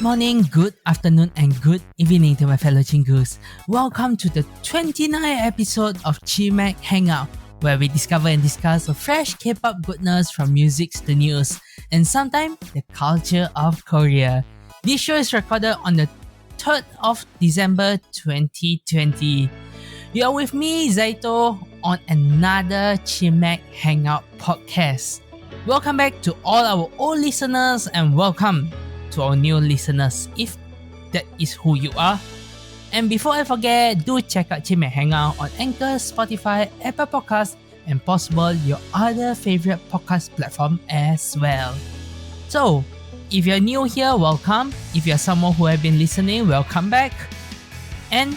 morning, good afternoon, and good evening to my fellow chingus. Welcome to the 29th episode of Chimaek Hangout, where we discover and discuss the fresh K-pop goodness from music to news, and sometimes the culture of Korea. This show is recorded on the 3rd of December 2020. You are with me, Zaito, on another Chimaek Hangout podcast. Welcome back to all our old listeners and welcome to our new listeners, if that is who you are. And before I forget, do check out Chimaek Hangout on Anchor, Spotify, Apple Podcasts, and possible your other favorite podcast platform as well. So, if you're new here, welcome. If you're someone who have been listening, welcome back. And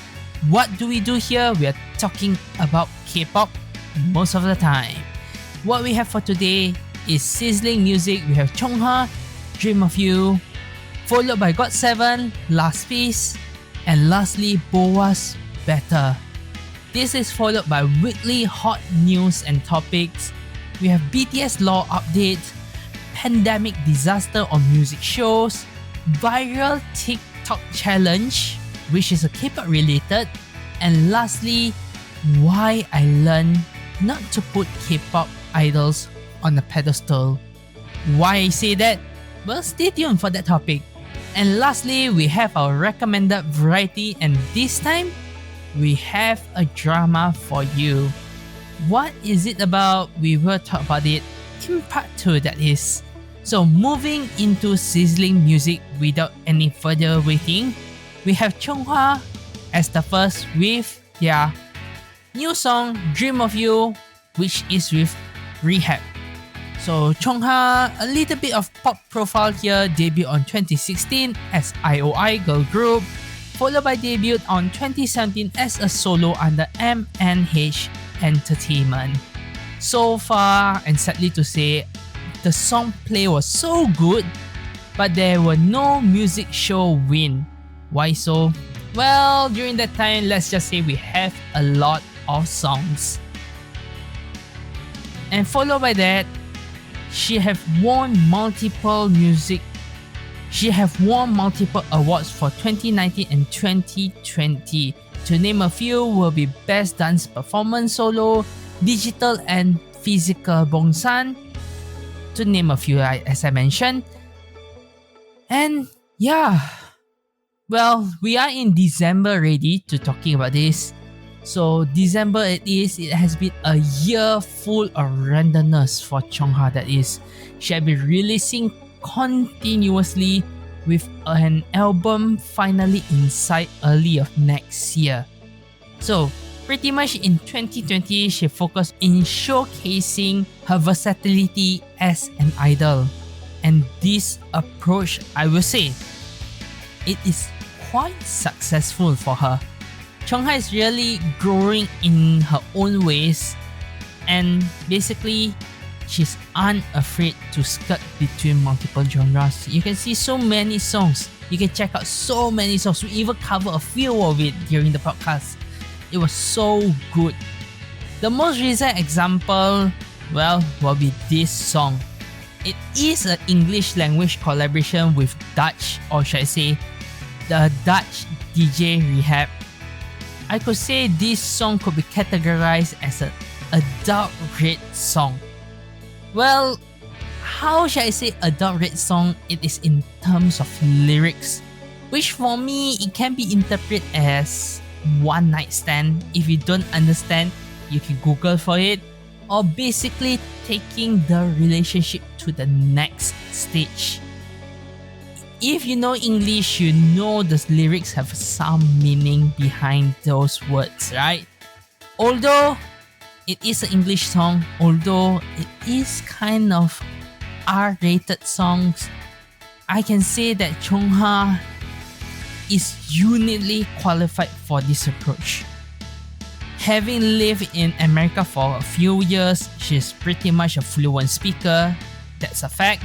what do we do here? We are talking about K-pop most of the time. What we have for today is Sizzling music. We have Chung Ha, Dream of You, followed by GOT7, Last Piece, and lastly BOA's Better. This is followed by weekly hot news and topics. We have BTS Law updates, pandemic disaster on music shows, viral TikTok challenge, which is a K-pop related, and lastly, why I learned not to put K-pop idols on a pedestal. Why I say that? Well, stay tuned for that topic. And lastly, we have our recommended variety, and this time, we have a drama for you. What is it about? We will talk about it in part 2, that is. So moving into Sizzling music without any further waiting, we have Chung Ha as the first with their new song Dream of You, which is with Rehab. So Chung Ha, a little bit of pop profile here, debuted on 2016 as IOI girl group, followed by debut on 2017 as a solo under MNH Entertainment. So far, and sadly to say, the song play was so good, but there were no music show win. Why so? Well, during that time, let's just say we have a lot of songs. And followed by that, she have won multiple awards for 2019 and 2020. To name a few will be Best Dance Performance Solo, Digital and Physical Bongsan, to name a few as I mentioned. And yeah, well, we are in December already to talking about this. So December it has been a year full of randomness for Chung Ha, that is. She has been releasing continuously with an album finally in sight early of next year. So pretty much in 2020, she focused in showcasing her versatility as an idol. And this approach, I will say, it is quite successful for her. Chung Ha is really growing in her own ways, and basically, she's unafraid to skirt between multiple genres. You can see so many songs. You can check out so many songs. We even cover a few of it during the podcast. It was so good. The most recent example, well, will be this song. It is an English language collaboration with Dutch, or should I say, the Dutch DJ Rehab. I could say this song could be categorized as an adult rate song. Well, how should I say adult rate song? It is in terms of lyrics, which for me, it can be interpreted as one night stand. If you don't understand, you can Google for it. Or basically taking the relationship to the next stage. If you know English, you know the lyrics have some meaning behind those words, right? Although it is an English song, although it is kind of R-rated songs, I can say that Chung Ha is uniquely qualified for this approach. Having lived in America for a few years, she's pretty much a fluent speaker, that's a fact,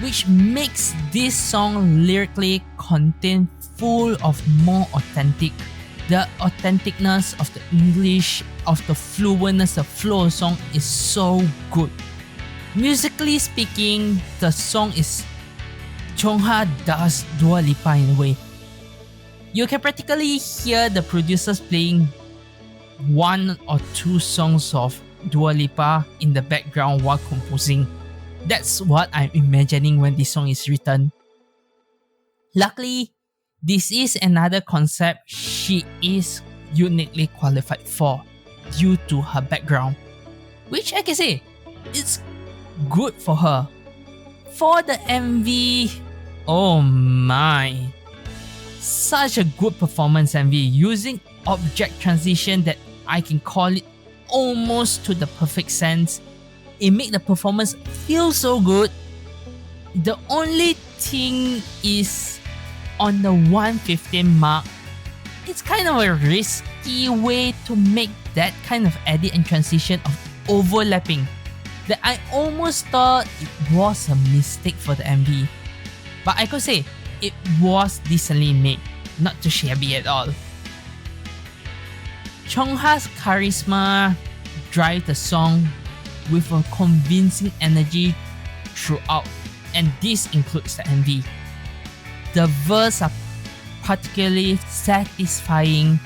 which makes this song lyrically contain full of more authentic. The authenticness of the English, of the fluentness, the flow of song is so good. Musically speaking, the song is Chung Ha does Dua Lipa in a way. You can practically hear the producers playing one or two songs of Dua Lipa in the background while composing. That's what I'm imagining when this song is written. Luckily, this is another concept she is uniquely qualified for due to her background, which I can say it's good for her. For the MV, oh my, such a good performance MV using object transition that I can call it almost to the perfect sense. It made the performance feel so good. The only thing is on the 1:15 mark, it's kind of a risky way to make that kind of edit and transition of overlapping that I almost thought it was a mistake for the MV. But I could say it was decently made, not too shabby at all. Chung Ha's charisma drives the song with a convincing energy throughout, and this includes the MV. The verses are particularly satisfying,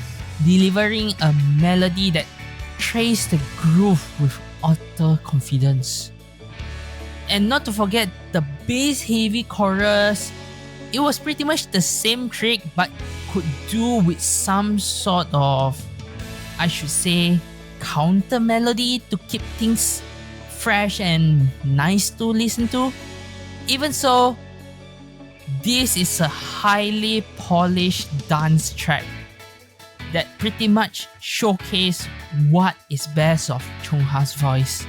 delivering a melody that traces the groove with utter confidence. And not to forget the bass-heavy chorus. It was pretty much the same trick but could do with some sort of, I should say, counter melody to keep things fresh and nice to listen to. Even so, this is a highly polished dance track that pretty much showcases what is best of Chung Ha's voice.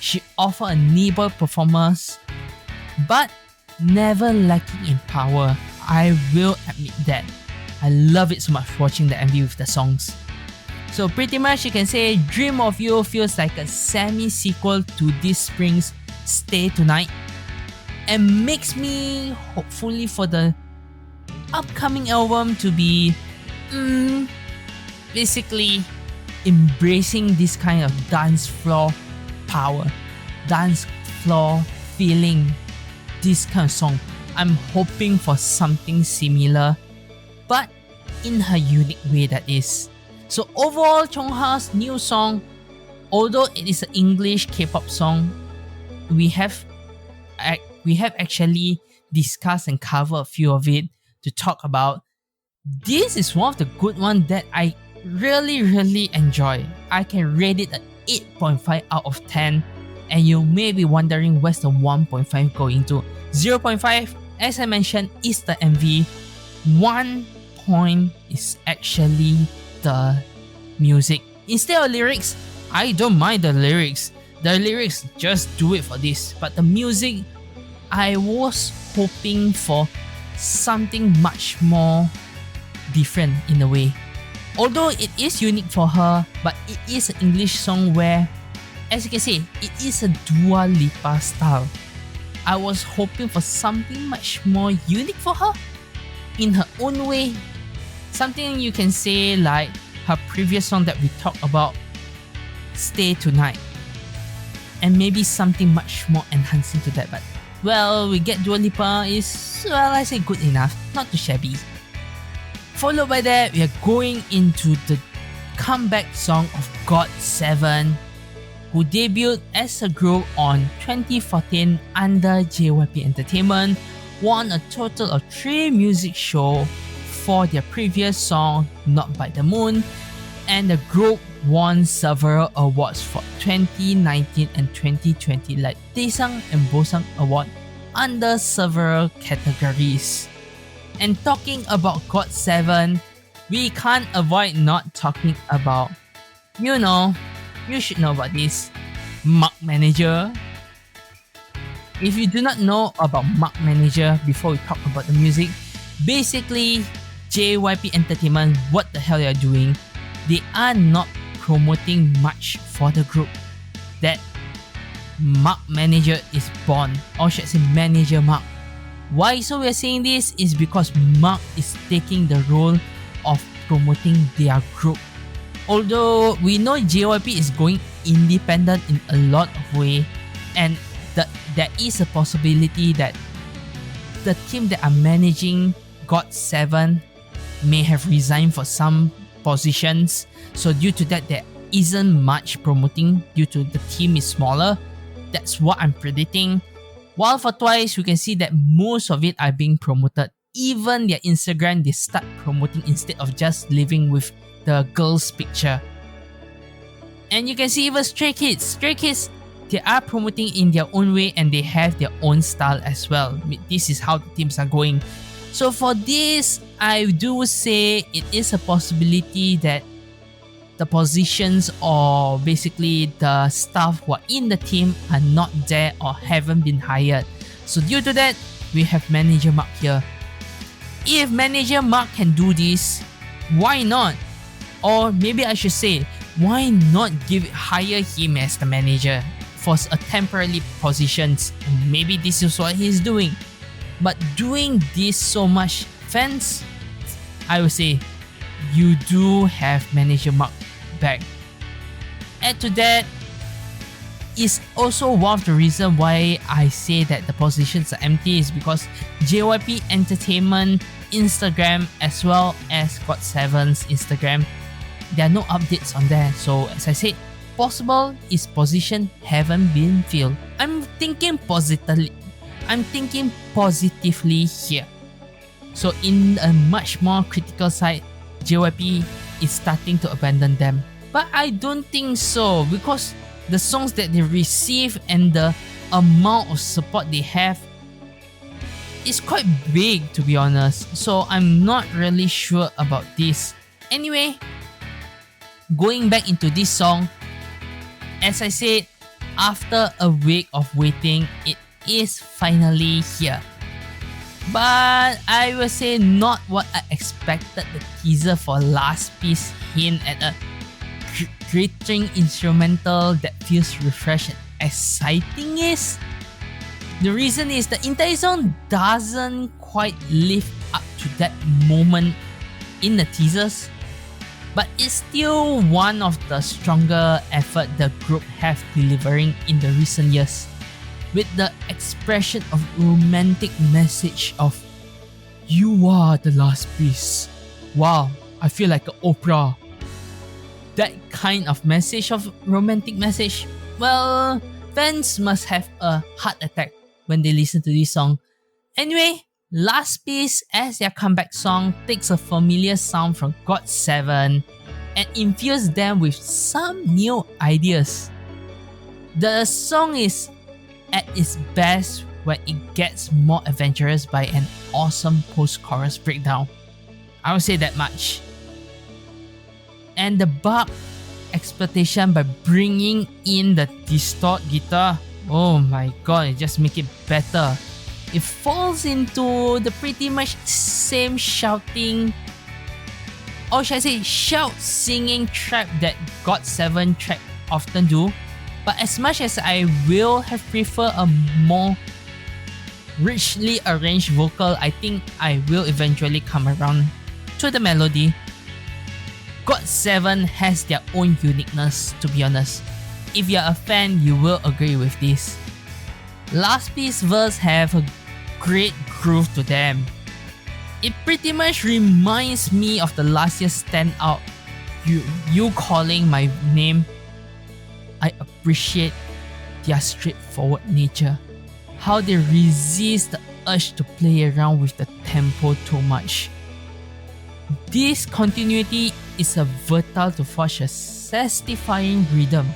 She offered a nimble performance, but never lacking in power. I will admit that. I love it so much watching the MV with the songs. So pretty much you can say Dream of You feels like a semi-sequel to this spring's Stay Tonight, and makes me hopefully for the upcoming album to be basically embracing this kind of dance floor power, dance floor feeling, this kind of song. I'm hoping for something similar, but in her unique way, that is. So overall, Chung Ha's new song, although it is an English K-pop song, we have actually discussed and covered a few of it to talk about. This is one of the good ones that I really enjoy. I can rate it an 8.5 out of 10, and you may be wondering where's the 1.5 going to. 0.5, as I mentioned, is the MV. 1 point is actually the music. Instead of lyrics, I don't mind the lyrics. The lyrics just do it for this. But the music, I was hoping for something much more different in a way. Although it is unique for her, but it is an English song where, as you can see, it is a Dua Lipa style. I was hoping for something much more unique for her in her own way. Something you can say like her previous song that we talked about, Stay Tonight. And maybe something much more enhancing to that, but well, we get Dua Lipa is, well, I say good enough, not too shabby. Followed by that, we are going into the comeback song of GOT7, who debuted as a group on 2014 under JYP Entertainment, won a total of 3 music shows for their previous song, Not by the Moon, and the group won several awards for 2019 and 2020 like Daesang and Bosang Award under several categories. And talking about GOT7, we can't avoid not talking about, you should know about this, Mark Manager. If you do not know about Mark Manager before we talk about the music, basically JYP Entertainment, what the hell they are doing, they are not promoting much for the group. That Mark Manager is born, or should I say Manager Mark. Why so we are saying this is because Mark is taking the role of promoting their group. Although we know JYP is going independent in a lot of ways, and there is a possibility that the team that are managing GOT7 may have resigned for some positions. So due to that, there isn't much promoting due to the team is smaller. That's what I'm predicting. While for Twice, we can see that most of it are being promoted. Even their Instagram, they start promoting instead of just living with the girl's picture. And you can see even Stray Kids, they are promoting in their own way and they have their own style as well. This is how the teams are going. So for this, I do say it is a possibility that the positions or basically the staff who are in the team are not there or haven't been hired. So due to that, we have Manager Mark here. If Manager Mark can do this, why not? Or maybe I should say, why not hire him as the manager for a temporary positions? And maybe this is what he's doing. But doing this so much, fans, I would say, you do have Manager Mark back. Add to that is also one of the reasons why I say that the positions are empty is because JYP Entertainment Instagram as well as GOT7's Instagram, there are no updates on there. So as I said, possible is position haven't been filled. I'm thinking positively here. So in a much more critical side, JYP is starting to abandon them. But I don't think so, because the songs that they receive and the amount of support they have is quite big, to be honest. So I'm not really sure about this. Anyway, going back into this song, as I said, after a week of waiting, it is finally here. But I will say not what I expected. The teaser for Last Piece hint at a glittering instrumental that feels refreshed and exciting is. The reason is the entire song doesn't quite live up to that moment in the teasers, but it's still one of the stronger effort the group have delivering in the recent years. With the expression of romantic message of "You are the last piece." Wow, I feel like an Oprah. That kind of message of romantic message, well, fans must have a heart attack when they listen to this song. Anyway, Last Piece as their comeback song takes a familiar sound from GOT7 and infuses them with some new ideas. The song is at its best when it gets more adventurous by an awesome post-chorus breakdown. I would say that much. And the bug exploitation by bringing in the distort guitar, oh my god, it just makes it better. It falls into the pretty much same shouting, or should I say shout singing trap that GOT7 track often do. But as much as I will have preferred a more richly arranged vocal, I think I will eventually come around to the melody. GOT7 has their own uniqueness, to be honest. If you're a fan, you will agree with this. Last Piece verse have a great groove to them. It pretty much reminds me of the last year's standout, you calling my name. I appreciate their straightforward nature, how they resist the urge to play around with the tempo too much. This continuity is a vital to forge a satisfying rhythm.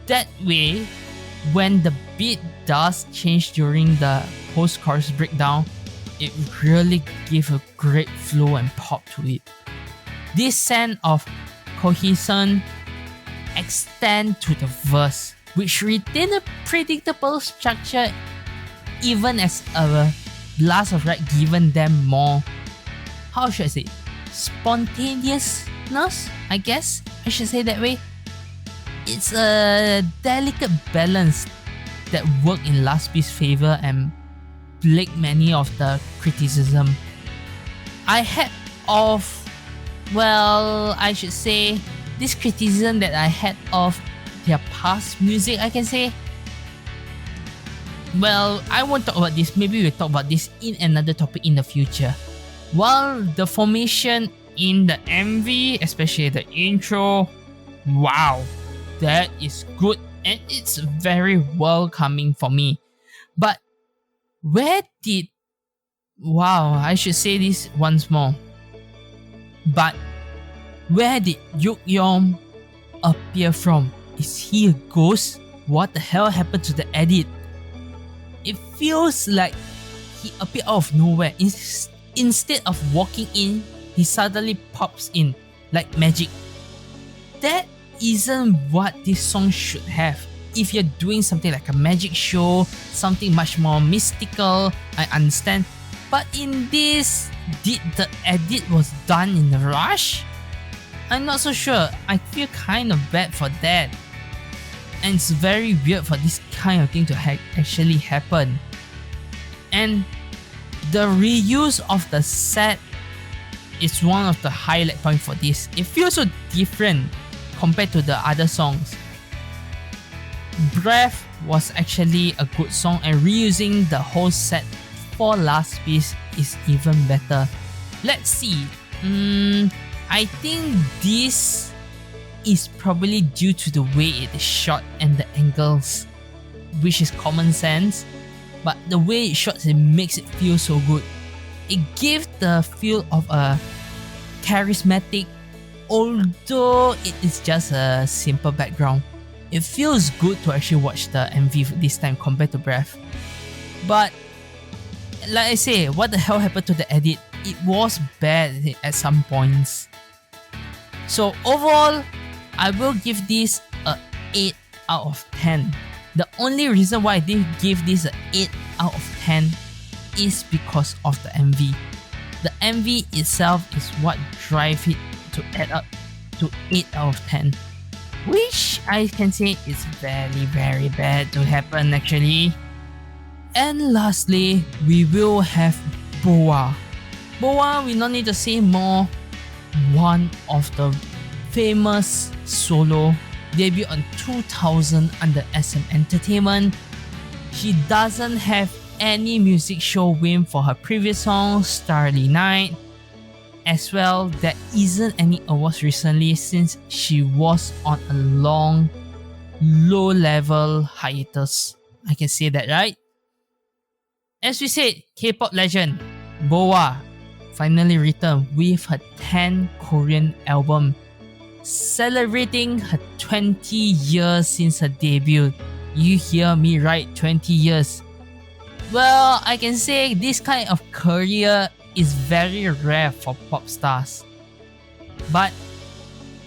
That way, when the beat does change during the post-chorus breakdown, it really gives a great flow and pop to it. This sense of cohesion extend to the verse, which retain a predictable structure even as a blast of rap given them more, how should I say, spontaneousness, I guess I should say that way. It's a delicate balance that worked in Last Piece's favor and plagued many of the criticism I had of, well, I should say, this criticism that I had of their past music, I can say. Well, I won't talk about this. Maybe we'll talk about this in another topic in the future. While the formation in the MV, especially the intro, wow, that is good and it's very welcoming for me. But I should say this once more. But where did Yuk-yeom appear from? Is he a ghost? What the hell happened to the edit? It feels like he appeared out of nowhere. Instead of walking in, he suddenly pops in like magic. That isn't what this song should have. If you're doing something like a magic show, something much more mystical, I understand. But in this, did the edit was done in a rush? I'm not so sure. I feel kind of bad for that. And it's very weird for this kind of thing to actually happen. And the reuse of the set is one of the highlight points for this. It feels so different compared to the other songs. Breath was actually a good song, and reusing the whole set for last piece is even better. Let's see. I think this is probably due to the way it is shot and the angles, which is common sense, but the way it shots, it makes it feel so good. It gives the feel of a charismatic, although it is just a simple background. It feels good to actually watch the MV this time compared to Breath. But like I say, what the hell happened to the edit? It was bad at some points. So overall, I will give this a 8 out of 10. The only reason why I did give this a 8 out of 10 is because of the MV. The MV itself is what drives it to add up to 8 out of 10. Which I can say is very, very bad to happen actually. And lastly, we will have BOA. BOA, we don't need to say more. One of the famous solo, debut on 2000 under SM Entertainment. She doesn't have any music show win for her previous song, Starry Night. As well, there isn't any awards recently since she was on a long, low-level hiatus. I can say that, right? As we said, K-pop legend BOA finally returned with her 10th Korean album, celebrating her 20 years since her debut. You hear me right, 20 years. Well, I can say this kind of career is very rare for pop stars. But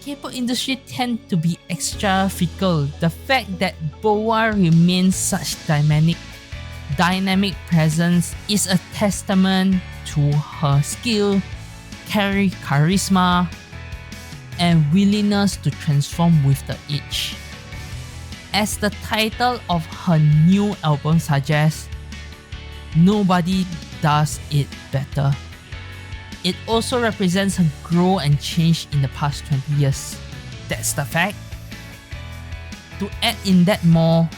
K-pop industry tend to be extra fickle. The fact that BOA remains such dynamic presence is a testament to her skill, charisma, and willingness to transform with the age. As the title of her new album suggests, nobody does it better. It also represents her growth and change in the past 20 years. That's the fact. To add in that more,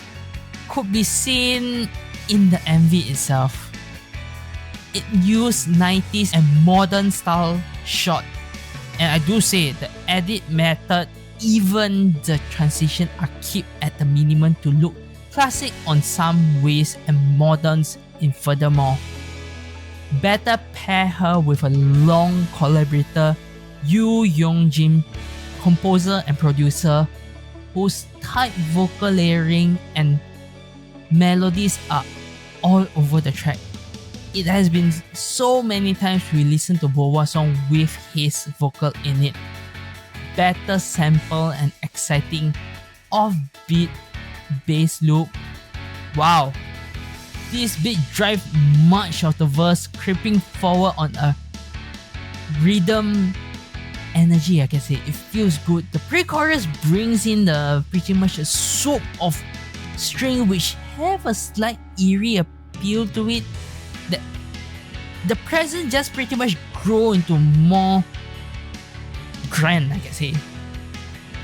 could be seen in the MV itself. It used 90s and modern style shot, and I do say the edit method, even the transition are kept at the minimum to look classic on some ways and moderns in furthermore. Better pair her with a long collaborator, Yoo Young-jin, composer and producer, whose tight vocal layering and melodies are all over the track. It has been so many times we listen to BOA song with his vocal in it. Better sample and exciting offbeat bass loop. Wow! This beat drives much of the verse, creeping forward on a rhythm energy, I can say. It feels good. The pre-chorus brings in the pretty much a swoop of string which have a slight eerie appeal to it. The present just pretty much grow into more grand, I can say.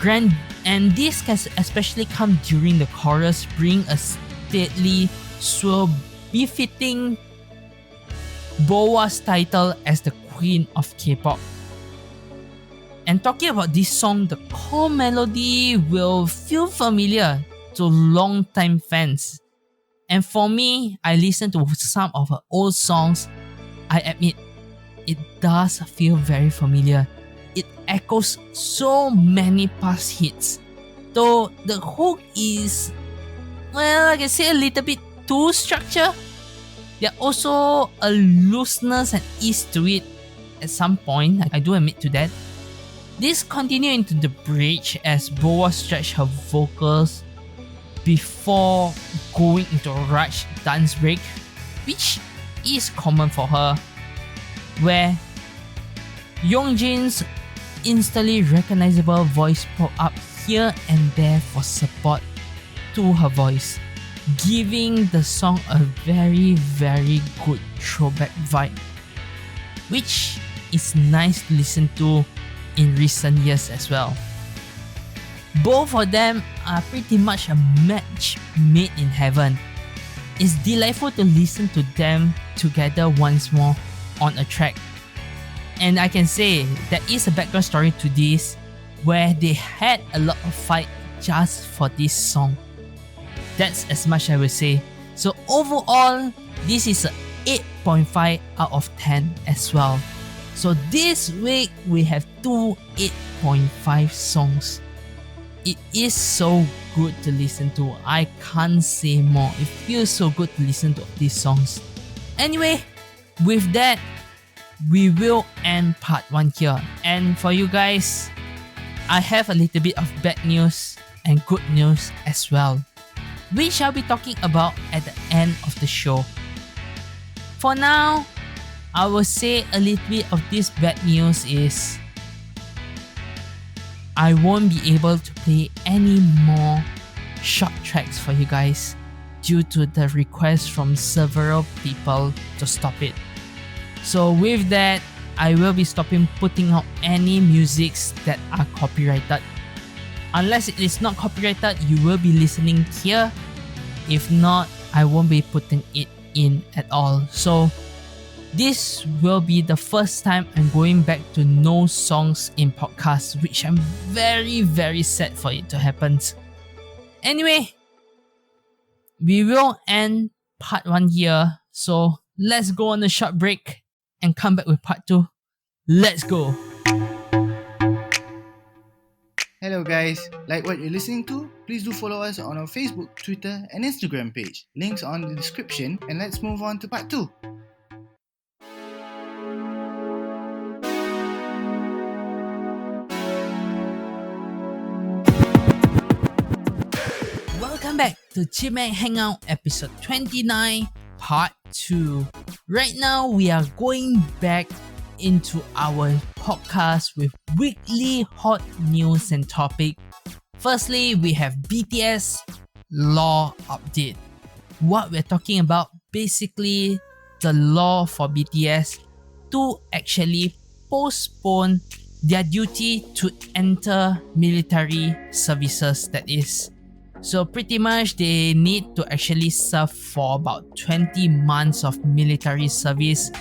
Grand, and this can especially come during the chorus, bring a stately, so befitting BOA's title as the Queen of K-pop. And talking about this song, the core melody will feel familiar to long-time fans. And for me, I listen to some of her old songs. I admit, it does feel very familiar. It echoes so many past hits. Though the hook is, well, I can say a little bit too structured. There's also a looseness and ease to it at some point, I do admit to that. This continues into the bridge as BOA stretched her vocals before going into a rush dance break, which is common for her, where Yeonjin's instantly recognizable voice pop up here and there for support to her voice, giving the song a very good throwback vibe, which is nice to listen to in recent years as well. Both of them are pretty much a match made in heaven. It's delightful to listen to them together once more on a track. And I can say there is a background story to this where they had a lot of fight just for this song. That's as much I will say. So overall, this is a 8.5 out of 10 as well. So this week we have two 8.5 songs. It is so good to listen to. I can't say more. It feels so good to listen to these songs. Anyway, with that, we will end part 1 here. And for you guys, I have a little bit of bad news and good news as well, which I'll be talking about at the end of the show. For now, I will say a little bit of this bad news is I won't be able to play any more short tracks for you guys due to the request from several people to stop it. So with that, I will be stopping putting out any musics that are copyrighted. Unless it is not copyrighted, you will be listening here. If not, I won't be putting it in at all. So this will be the first time I'm going back to no songs in podcasts, which I'm very sad for it to happen. Anyway, we will end part 1 here. So let's go on a short break and come back with part 2. Let's go! Hello guys, like what you're listening to? Please do follow us on our Facebook, Twitter and Instagram page. Links on the description, and let's move on to part 2. Welcome back to Chimaek Hangout Episode 29 Part 2. Right now we are going back into our podcast with weekly hot news and topic. Firstly, we have BTS Law update. What we're talking about, basically the law for BTS to actually postpone their duty to enter military services, that is. So pretty much they need to actually serve for about 20 months of military service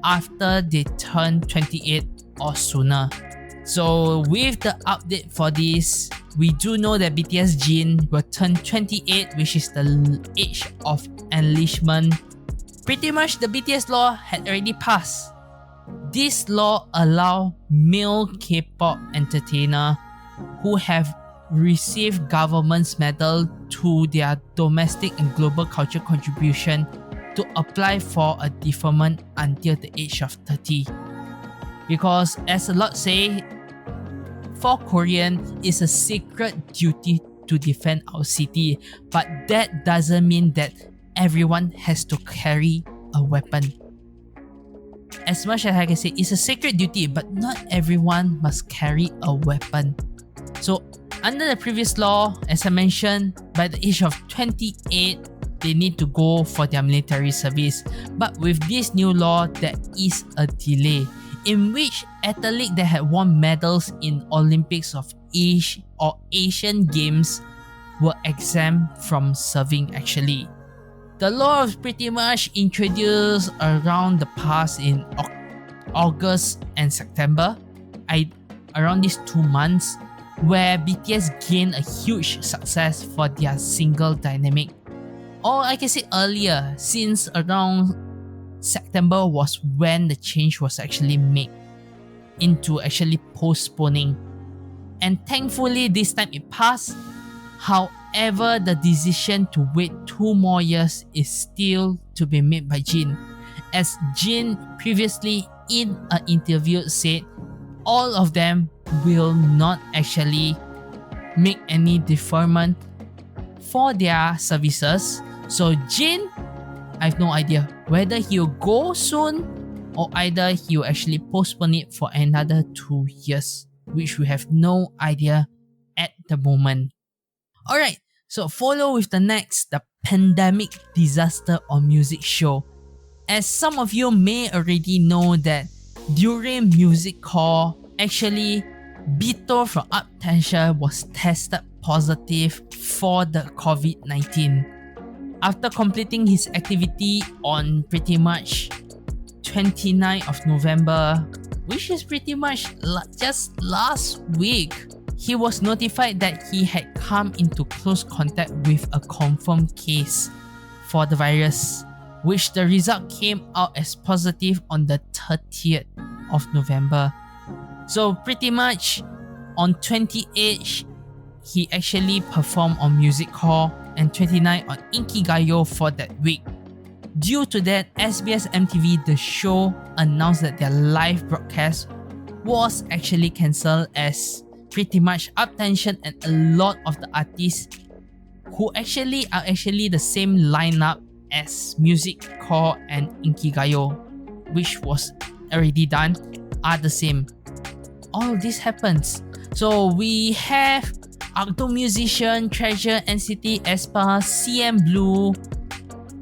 after they turn 28 or sooner. So with the update for this, we do know that BTS Jin will turn 28, which is the age of enlistment. Pretty much the BTS law had already passed. This law allows male K-pop entertainer who have received government's medal to their domestic and global culture contribution to apply for a deferment until the age of 30. Because as a lot say, for Korean, it's a sacred duty to defend our city, but that doesn't mean that everyone has to carry a weapon. As much as I can say, it's a sacred duty, but not everyone must carry a weapon. So under the previous law, as I mentioned, by the age of 28, they need to go for their military service. But with this new law, there is a delay in which athletes that had won medals in Olympics of Asian Games were exempt from serving actually. The law was pretty much introduced around the past in August and September, around these 2 months, where BTS gained a huge success for their single Dynamic. Or I can say earlier, since around September was when the change was actually made into actually postponing. And thankfully this time it passed. However, the decision to wait 2 more years is still to be made by Jin, as Jin previously in an interview said all of them will not actually make any deferment for their services. So Jin, I have no idea whether he'll go soon or either he'll actually postpone it for another 2 years, which we have no idea at the moment. Alright, so follow with the next, the pandemic disaster on music show. As some of you may already know that during music call, actually Bito from Uptension was tested positive for the COVID-19. After completing his activity on pretty much 29th of November, which is pretty much just last week, he was notified that he had come into close contact with a confirmed case for the virus, which the result came out as positive on the 30th of November. So pretty much on 28th, he actually performed on Music Hall, and 29 on Inkigayo for that week. Due to that, SBS MTV The Show announced that their live broadcast was actually cancelled, as pretty much Uptension and a lot of the artists who actually are the same lineup as Music Hall and Inkigayo, which was already done, are the same. All this happens. So we have Octo Musician, Treasure, NCT, aespa, CM Blue,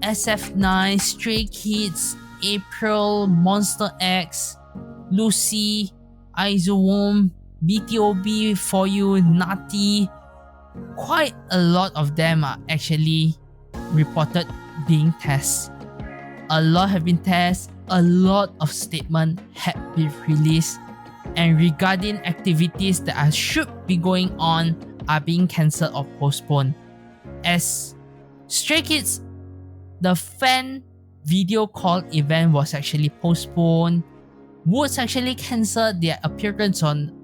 SF9, Stray Kids, April, Monster X, Lucy, Izoom, BTOB, For You, Nati. Quite a lot of them are actually reported being tested. A lot have been tested, a lot of statements have been released, and regarding activities that should be going on are being cancelled or postponed. As Stray Kids, the fan video call event was actually postponed. Woods actually cancelled their appearance on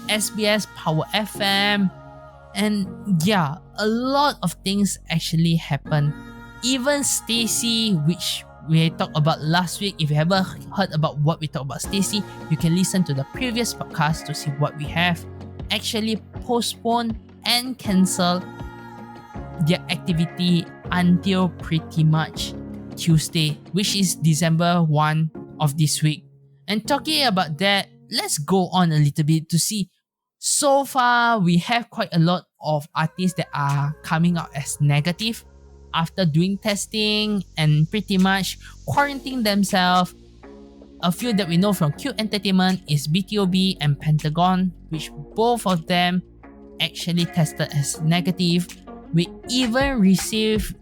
SBS Power FM, and yeah, a lot of things actually happened. Even Stacy, which we talked about last week, if you haven't heard about what we talked about Stacy, you can listen to the previous podcast to see what we have actually postponed and cancelled their activity until pretty much Tuesday, which is December 1 of this week. And talking about that, let's go on a little bit to see. So far, we have quite a lot of artists that are coming out as negative after doing testing and pretty much quarantining themselves. A few that we know from Q Entertainment is BTOB and Pentagon, which both of them actually tested as negative. We even received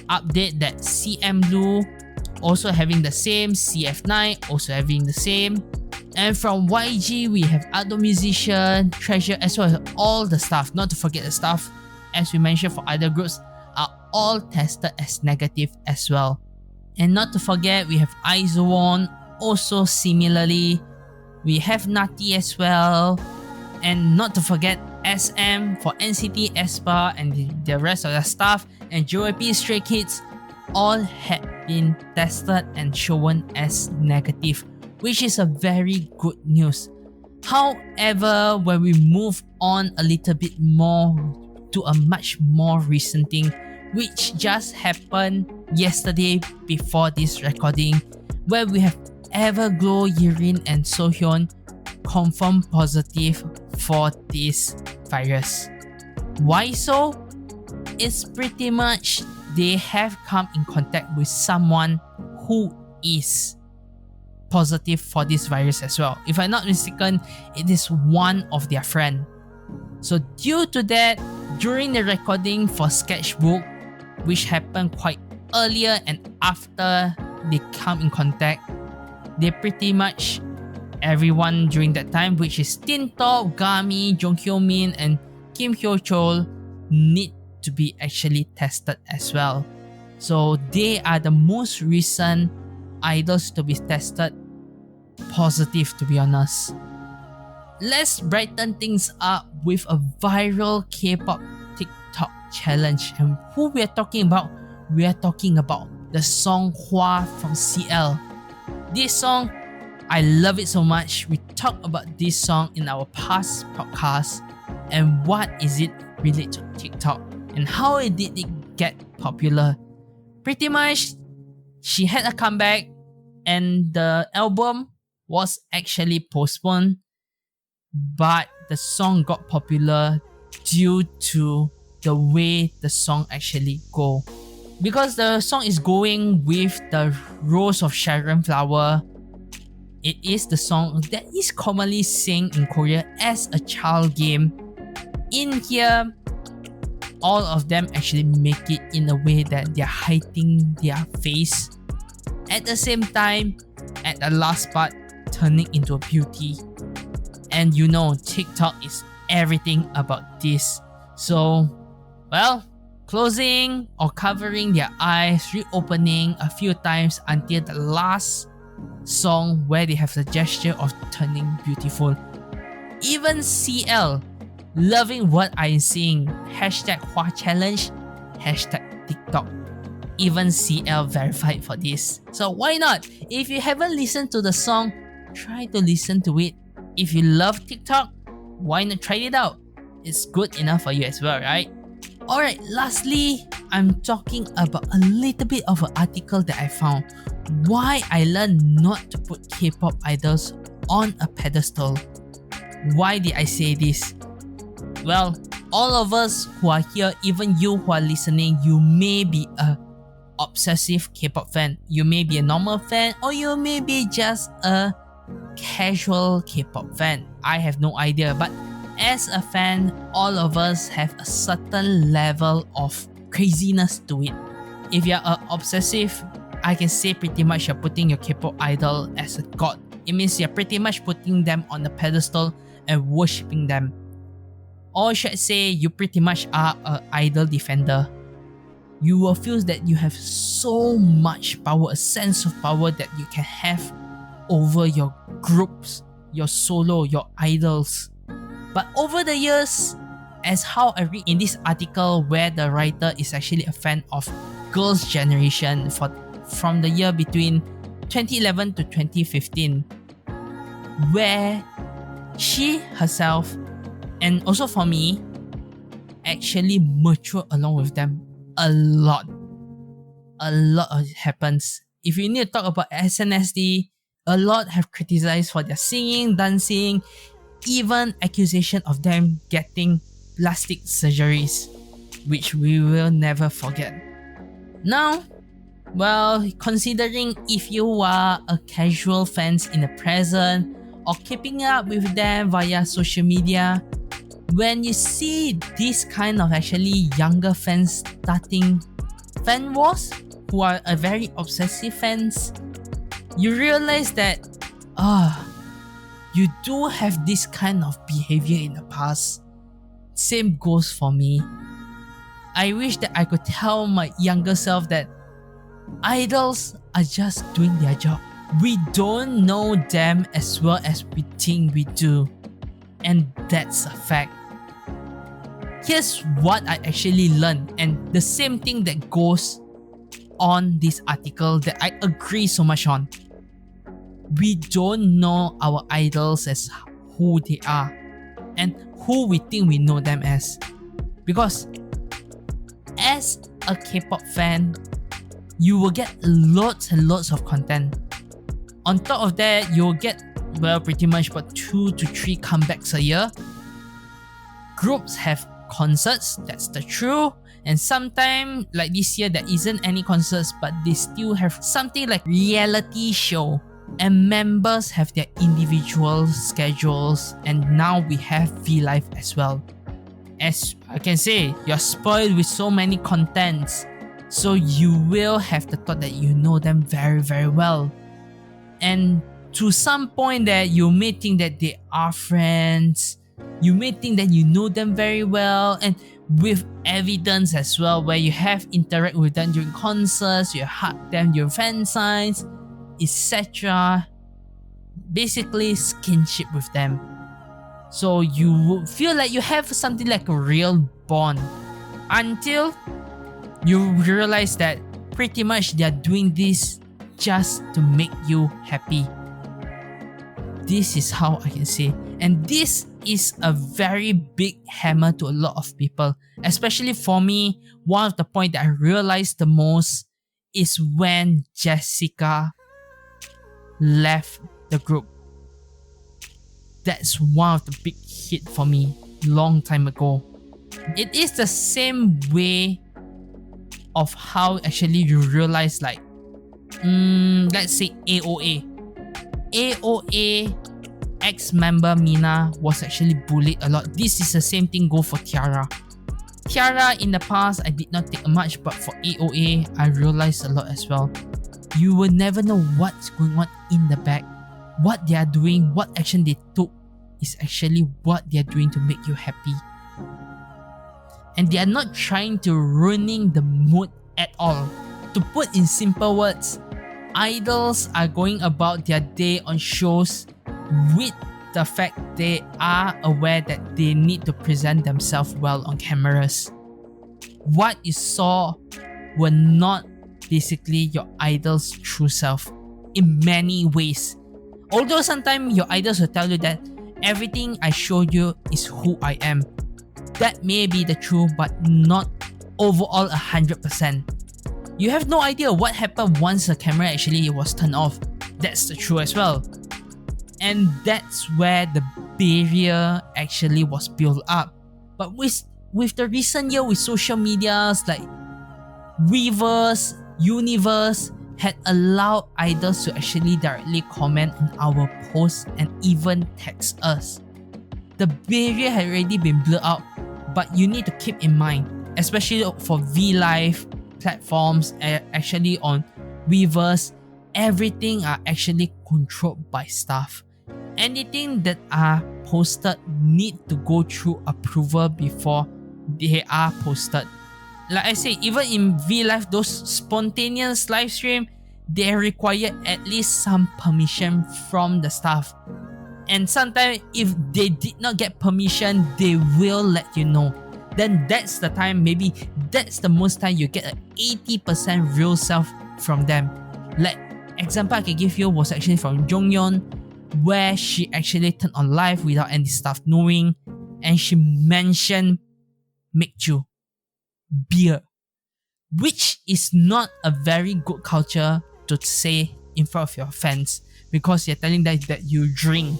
update that CM Blue also having the same, CF9 also having the same. And from YG, we have other musician, Treasure, as well as all the staff, not to forget the staff, as we mentioned for other groups, are all tested as negative as well. And not to forget, we have Izoon, also similarly. We have Nati as well. And not to forget SM for NCT, aespa, and the rest of the staff, and JYP, Stray Kids, all had been tested and shown as negative, which is a very good news. However, when we move on a little bit more to a much more recent thing, which just happened yesterday before this recording, where we have Everglow, Yirin, and Sohyun confirmed positive for this virus. Why so? It's pretty much they have come in contact with someone who is positive for this virus as well. If I'm not mistaken, it is one of their friends. So due to that, during the recording for Sketchbook, which happened quite earlier and after they come in contact. They pretty much everyone during that time, which is Tin Top, Gami, Jong Hyo Min, and Kim Hyo Chol, need to be actually tested as well. So they are the most recent idols to be tested positive, to be honest. Let's brighten things up with a viral Kpop TikTok challenge. And who we are talking about? We are talking about the song Hua from CL. This song, I love it so much. We talked about this song in our past podcast and what is it related to TikTok and how did it get popular. Pretty much, she had a comeback and the album was actually postponed, but the song got popular due to the way the song actually go. Because the song is going with the Rose of Sharon Flower, it is the song that is commonly sung in Korea as a child game. In here, all of them actually make it in a way that they're hiding their face. At the same time, at the last part, turning into a beauty. And you know, TikTok is everything about this. So, well, closing or covering their eyes, reopening a few times until the last song where they have the gesture of turning beautiful. Even CL, loving what I'm seeing. Hashtag Hua Challenge, hashtag TikTok. Even CL verified for this. So why not? If you haven't listened to the song, try to listen to it. If you love TikTok, why not try it out? It's good enough for you as well, right? Alright, lastly, I'm talking about a little bit of an article that I found. Why I learned not to put K-pop idols on a pedestal. Why did I say this? Well, all of us who are here, even you who are listening, you may be a obsessive K-pop fan. You may be a normal fan, or you may be just a casual K-pop fan. I have no idea, but as a fan, all of us have a certain level of craziness to it. If you're obsessive, I can say pretty much you're putting your K-pop idol as a god. It means you're pretty much putting them on the pedestal and worshipping them. Or should I say, you pretty much are an idol defender. You will feel that you have so much power, a sense of power that you can have over your groups, your solo, your idols. But over the years, as how I read in this article where the writer is actually a fan of Girls' Generation from the year between 2011 to 2015, where she herself, and also for me, actually mature along with them a lot. A lot happens. If you need to talk about SNSD, a lot have criticized for their singing, dancing, even accusation of them getting plastic surgeries, which we will never forget. Now, well, considering if you are a casual fans in the present or keeping up with them via social media, when you see this kind of actually younger fans starting fan wars who are a very obsessive fans, you realize that you do have this kind of behavior in the past. Same goes for me. I wish that I could tell my younger self that idols are just doing their job. We don't know them as well as we think we do. And that's a fact. Here's what I actually learned, and the same thing that goes on this article that I agree so much on. We don't know our idols as who they are and who we think we know them as. Because as a K-pop fan, you will get lots and lots of content. On top of that, you'll get, well, pretty much about 2 to 3 comebacks a year. Groups have concerts, that's the truth. And sometimes, like this year, there isn't any concerts, but they still have something like reality show. And members have their individual schedules, and now we have V-Live as well. As I can say, you're spoiled with so many contents. So you will have the thought that you know them very, very well. And to some point that you may think that they are friends, you may think that you know them very well, and with evidence as well, where you have interact with them during concerts, you hug them during fan signs, etc. Basically skinship with them. So you would feel like you have something like a real bond until you realize that pretty much they are doing this just to make you happy. This is how I can say. And this is a very big hammer to a lot of people. Especially for me, one of the points that I realized the most is when Jessica left the group. That's one of the big hit for me long time ago. It is the same way of how actually you realize like let's say AOA. AOA ex-member Mina was actually bullied a lot. This is the same thing go for Tiara. Tiara in the past I did not take much, but for AOA I realized a lot as well. You will never know what's going on in the back. What they are doing, what action they took is actually what they are doing to make you happy. And they are not trying to ruining the mood at all. To put in simple words, idols are going about their day on shows with the fact they are aware that they need to present themselves well on cameras. What you saw were not basically your idol's true self in many ways. Although sometimes your idols will tell you that everything I show you is who I am. That may be the truth, but not overall 100%. You have no idea what happened once the camera actually was turned off. That's the truth as well. And that's where the barrier actually was built up. But with the recent year with social medias like Weverse, Universe had allowed idols to actually directly comment on our posts and even text us. The barrier had already been blurred out, but you need to keep in mind, especially for V-Live platforms, actually on Weverse, everything are actually controlled by staff. Anything that are posted need to go through approval before they are posted. Like I say, even in V-Live, those spontaneous live stream, they require at least some permission from the staff. And sometimes if they did not get permission, they will let you know. Then that's the time, maybe that's the most time you get an 80% real self from them. Like example I can give you was actually from Jonghyun, where she actually turned on live without any staff knowing, and she mentioned Mekju, beer, which is not a very good culture to say in front of your fans, because you're telling them that you drink,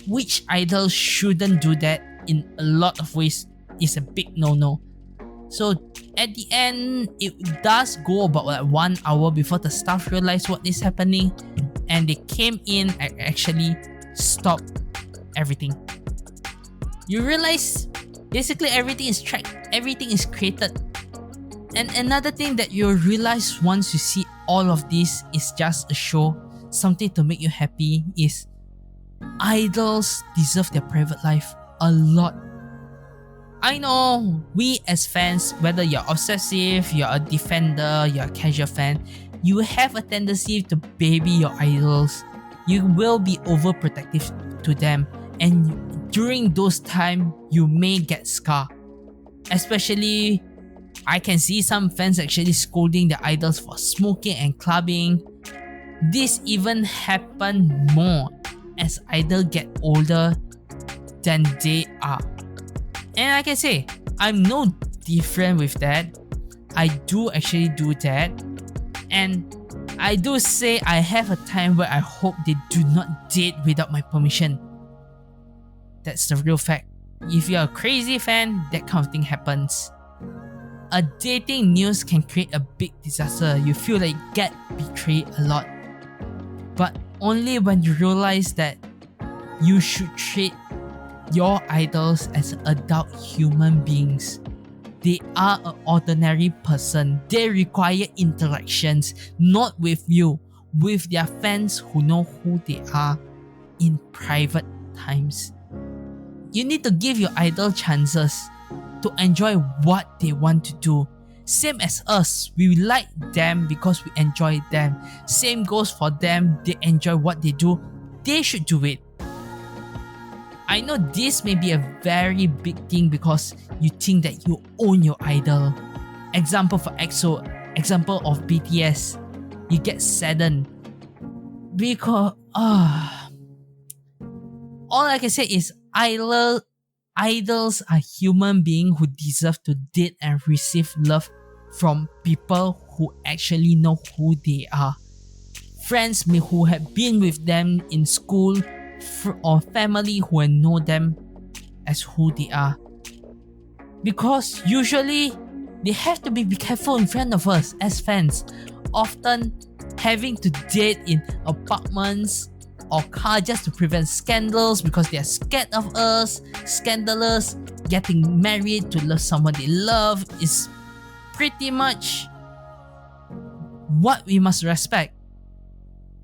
which idol shouldn't do that in a lot of ways. Is a big no-no. So at the end, it does go about like 1 hour before the staff realized what is happening, and they came in and actually stopped everything. You realize basically everything is tracked, everything is created. And another thing that you realize once you see all of this is just a show, something to make you happy, is idols deserve their private life a lot. I know we as fans, whether you're obsessive, you're a defender, you're a casual fan, you have a tendency to baby your idols. You will be overprotective to them, and during those times, you may get scar. Especially, I can see some fans actually scolding their idols for smoking and clubbing. This even happen more as idols get older than they are. And like I say, I'm no different with that. I do actually do that. And I do say I have a time where I hope they do not date without my permission. That's the real fact. If you're a crazy fan, that kind of thing happens. A dating news can create a big disaster. You feel like you get betrayed a lot. But only when you realize that you should treat your idols as adult human beings. they are an ordinary person. They require interactions, not with you, with their fans who know who they are in private times. You need to give your idol chances to enjoy what they want to do. Same as us, we like them because we enjoy them. Same goes for them, they enjoy what they do, they should do it. I know this may be a very big thing because you think that you own your idol. Example for EXO, example of BTS. You get saddened because all I can say is idols are human beings who deserve to date and receive love from people who actually know who they are. Friends who have been with them in school, or family who know them as who they are. Because usually they have to be careful in front of us as fans, often having to date in apartments or car just to prevent scandals because they are scared of us. Scandalous, getting married to love someone they love is pretty much what we must respect.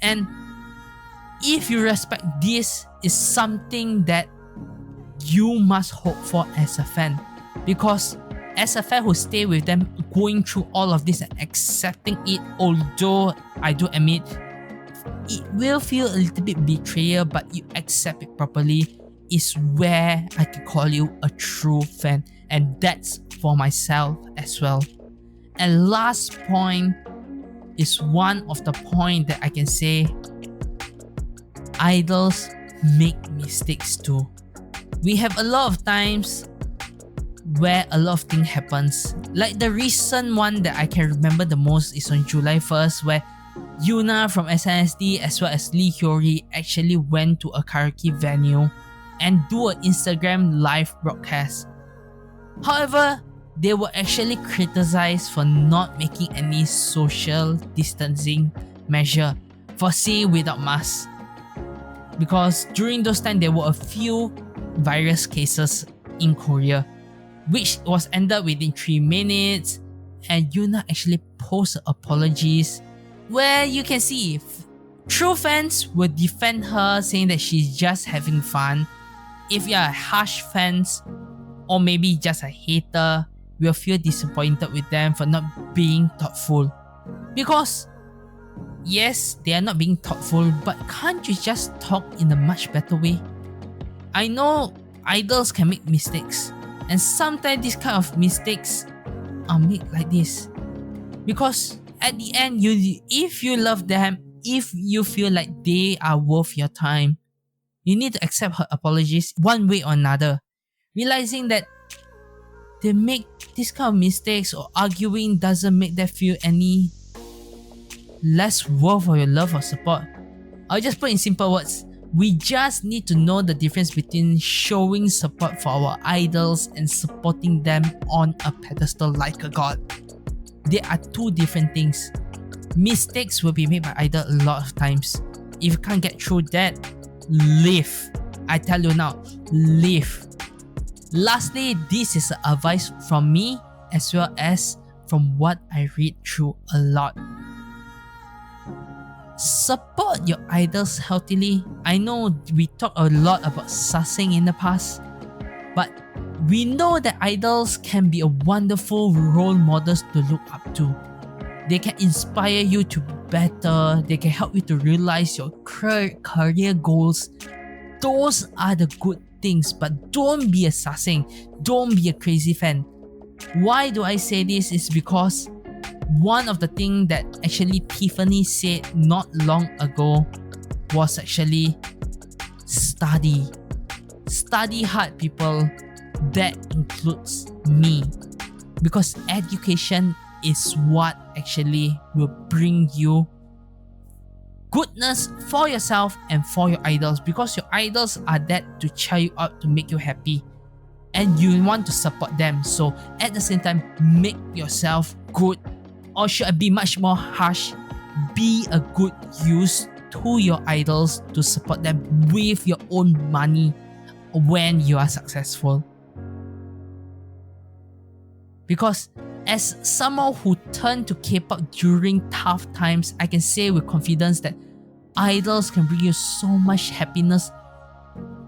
And if you respect this, is something that you must hope for as a fan. Because as a fan who stay with them going through all of this and accepting it, although I do admit it will feel a little bit betrayal, but you accept it properly, is where I can call you a true fan. And that's for myself as well. And last point is one of the point that I can say idols make mistakes too. We have a lot of times where a lot of things happens. Like the recent one that I can remember the most is on July 1st where Yuna from SNSD as well as Lee Hyori actually went to a karaoke venue and do an Instagram live broadcast. However, they were actually criticized for not making any social distancing measure, for singing without masks. Because during those times there were a few virus cases in Korea, which was ended within 3 minutes, and Yuna actually posted apologies where you can see true fans will defend her saying that she's just having fun. If you're a harsh fans or maybe just a hater, will feel disappointed with them for not being thoughtful. Because yes, they are not being thoughtful, but can't you just talk in a much better way? I know idols can make mistakes, and sometimes these kind of mistakes are made like this. Because at the end, if you love them, if you feel like they are worth your time, you need to accept her apologies one way or another. Realizing that they make this kind of mistakes or arguing doesn't make them feel any less worth of your love or support. I'll just put in simple words. We just need to know the difference between showing support for our idols and supporting them on a pedestal like a god. They are two different things. Mistakes will be made by idol a lot of times. If you can't get through that, leave. I tell you now, leave. Lastly, this is advice from me as well as from what I read through a lot. Support your idols healthily. I know we talked a lot about sussing in the past, but we know that idols can be a wonderful role models to look up to. They can inspire you to be better. They can help you to realize your career goals. Those are the good things, but don't be a sussing. Don't be a crazy fan. Why do I say this is because one of the things that actually Tiffany said not long ago was actually study. Study hard, people. That includes me. Because education is what actually will bring you goodness for yourself and for your idols, because your idols are there to cheer you up, to make you happy, and you want to support them. So at the same time, make yourself good, or should I be much more harsh, be a good use to your idols to support them with your own money when you are successful. Because as someone who turned to K-pop during tough times, I can say with confidence that idols can bring you so much happiness.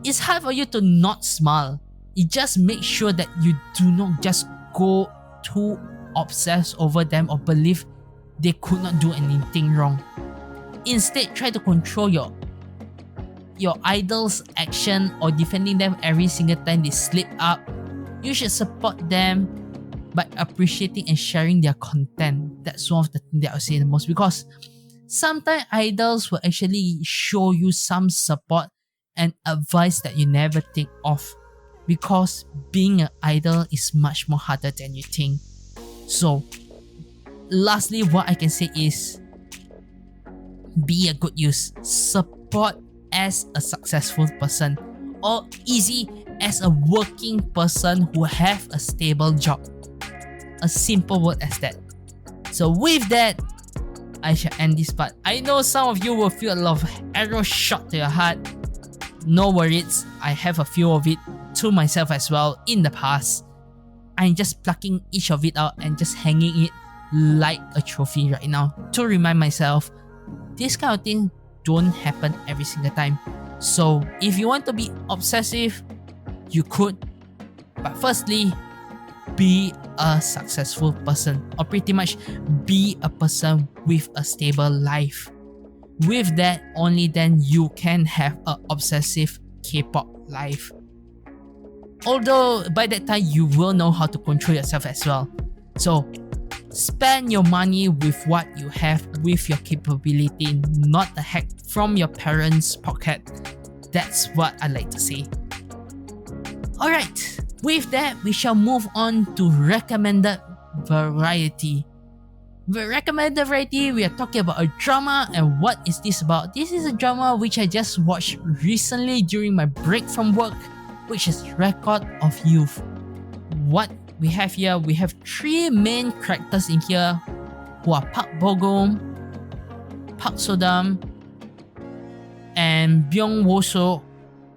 It's hard for you to not smile. It just makes sure that you do not just go too obsessed over them or believe they could not do anything wrong. Instead, try to control your idol's action or defending them every single time they slip up. You should support them by appreciating and sharing their content. That's one of the things that I would say the most, because sometimes idols will actually show you some support and advice that you never think of, because being an idol is much more harder than you think. So lastly, what I can say is be a good use. Support as a successful person, or easy as a working person who have a stable job. A simple word as that. So with that, I shall end this part. I know some of you will feel a lot of arrows shot to your heart. No worries, I have a few of it to myself as well in the past. I'm just plucking each of it out and just hanging it like a trophy right now to remind myself this kind of thing don't happen every single time. So if you want to be obsessive, you could, but firstly, be a successful person, or pretty much be a person with a stable life. With that, only then you can have an obsessive K-pop life. Although by that time you will know how to control yourself as well. So spend your money with what you have, with your capability, not the hack from your parents' pocket. That's what I like to say. Alright, with that, we shall move on to recommended variety. The recommended variety, we are talking about a drama, and what is this about? This is a drama which I just watched recently during my break from work, which is Record of Youth. What we have here, we have three main characters in here who are Park Bo-gum, Park So-dam, and Byung Wo-so,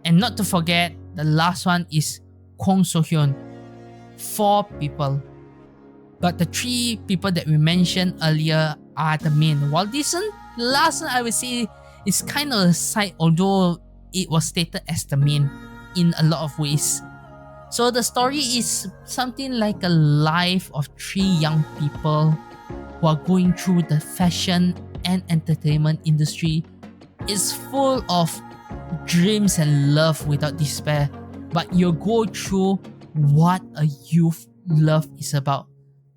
and not to forget, the last one is Kwon So-hyun. 4 people. But the 3 people that we mentioned earlier are the main. While this one, the last one I would say is kind of a side, although it was stated as the main in a lot of ways. So the story is something like a life of 3 young people who are going through the fashion and entertainment industry. It's full of dreams and love without despair, but you go through what a youth love is about.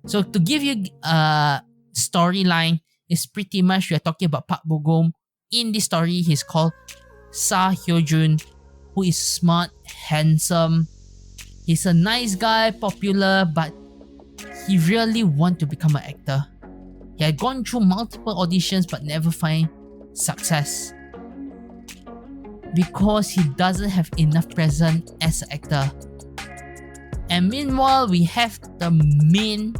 So to give you a storyline, is pretty much we are talking about Park Bo-gum. In this story, he's called Sa Hyo-jun, who is smart, handsome. He's a nice guy, popular, but he really wants to become an actor. He had gone through multiple auditions but never find success because he doesn't have enough presence as an actor. And meanwhile, we have the main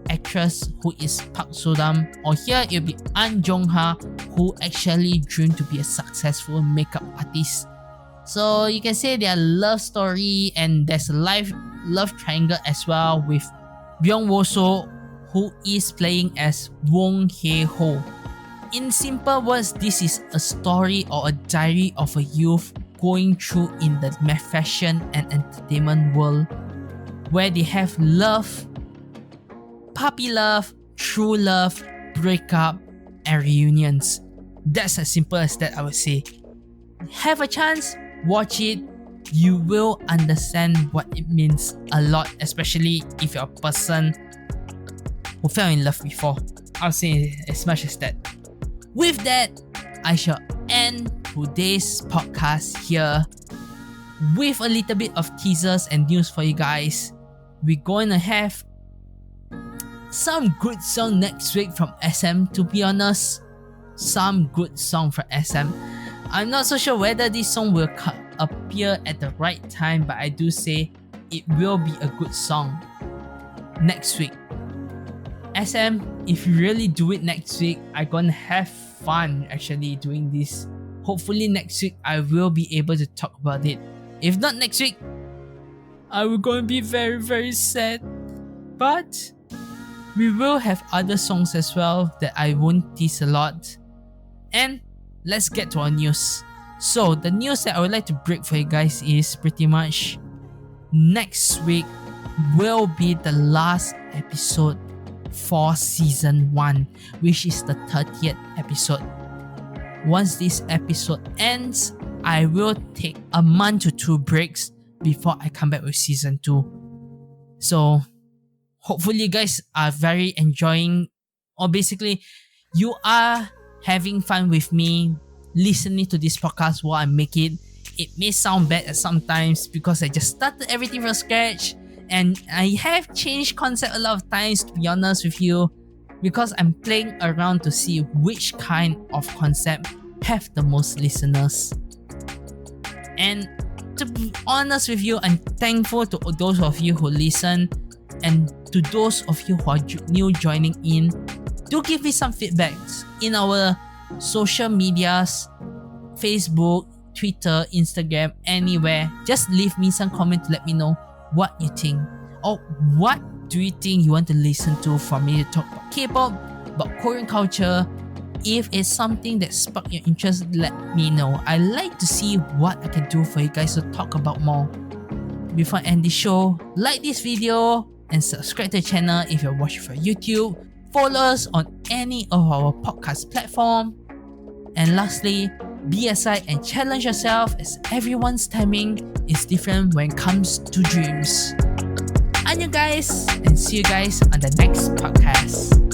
actress who is Park So-dam, or here it will be An Jong-ha, who actually dreamed to be a successful makeup artist. So you can say their love story, and there's a love triangle as well with Byung Wo-so, who is playing as Wong Hae-ho. In simple words, this is a story or a diary of a youth going through in the fashion and entertainment world, where they have love, puppy love, true love, breakup, and reunions. That's as simple as that, I would say. Have a chance, watch it. You will understand what it means a lot, especially if you're a person who fell in love before. I'll say as much as that. With that, I shall end today's podcast here with a little bit of teasers and news for you guys. We're going to have some good song next week from SM, to be honest. Some good song from SM. I'm not so sure whether this song will appear at the right time, but I do say it will be a good song next week. SM, if you really do it next week, I'm gonna have fun actually doing this. Hopefully next week I will be able to talk about it. If not next week, I will gonna be very, very sad. But we will have other songs as well that I won't tease a lot. And let's get to our news. So the news that I would like to break for you guys is pretty much next week will be the last episode for season 1, which is the 30th episode. Once this episode ends, I will take a month to 2 breaks before I come back with season 2. So hopefully you guys are very enjoying, or basically you are having fun with me listening to this podcast while I make it. It may sound bad at sometimes because I just started everything from scratch and I have changed concept a lot of times, to be honest with you, because I'm playing around to see which kind of concept have the most listeners. And to be honest with you, I'm thankful to those of you who listen, and to those of you who are new joining in. Do give me some feedbacks in our social medias, Facebook, Twitter, Instagram, anywhere. Just leave me some comment to let me know what you think, or what do you think you want to listen to for me to talk about K-pop, about Korean culture. If it's something that sparked your interest, let me know. I like to see what I can do for you guys to talk about more. Before I end the show, like this video and subscribe to the channel if you're watching from YouTube. Follow us on any of our podcast platform. And lastly, be aside and challenge yourself, as everyone's timing is different when it comes to dreams. Annyeong guys, and see you guys on the next podcast.